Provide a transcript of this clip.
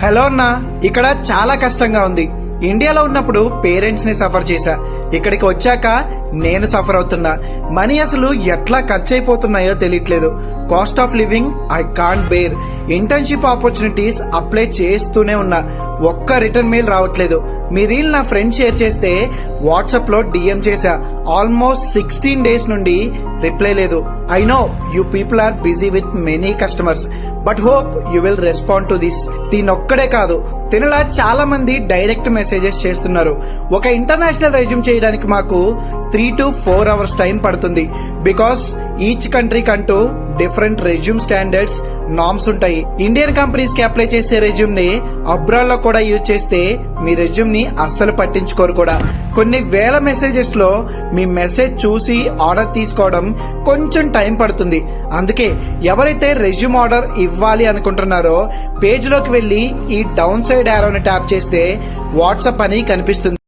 Hello అన్నా, ఇక్కడ చాలా కష్టంగా ఉంది. ఇండియాలో ఉన్నప్పుడు పేరెంట్స్ ని సఫర్ చేశా. ఇక్కడికి వచ్చాక నేను సఫర్ అవుతున్నా. మనీ అసలు ఎట్లా ఖర్చు అయిపోతున్నాయో తెలియట్లేదు. Cost of living I can't bear. Internship opportunities apply చేస్తూనే ఉన్నా, ఒక్క రిటర్న్ మెయిల్ రావట్లేదు. మీ రీల్ నా ఫ్రెండ్ షేర్ చేస్తే వాట్సాప్ లో డిఎం చేశా. ఆల్మోస్ట్ 16 days నుండి రిప్లై లేదు. I know you people are busy with many customers, but hope you will respond to this. దీనొక్కడే కాదు, తినలా చాలా మంది డైరెక్ట్ మెసేజెస్ చేస్తున్నారు. ఒక ఇంటర్నేషనల్ రెజ్యూమ్ చేయడానికి మాకు 3 to 4 hours టైం పడుతుంది. బికాస్ ఈచ్ కంట్రీ కంటూ డిఫరెంట్ రెజ్యూమ్ స్టాండర్డ్స్, నామ్స్ ఉంటాయి. ఇండియన్ కంపెనీస్ కి అప్లై చేసే రెజ్యూమ్ ని అబ్రాడ్ లో కూడా యూజ్ చేస్తే మీ రెజ్యూమ్ ని అస్సలు పట్టించుకోరు కూడా. కొన్ని వేల మెసేజెస్ లో మీ మెసేజ్ చూసి ఆర్డర్ తీసుకోవడం కొంచెం టైం పడుతుంది. అందుకే ఎవరైతే రెజ్యూమ్ ఆర్డర్ ఇవ్వాలి అనుకుంటున్నారో పేజ్ లోకి వెళ్లి ఈ డౌన్ సైడ్ యారోని ట్యాప్ చేస్తే వాట్సాప్ అని కనిపిస్తుంది.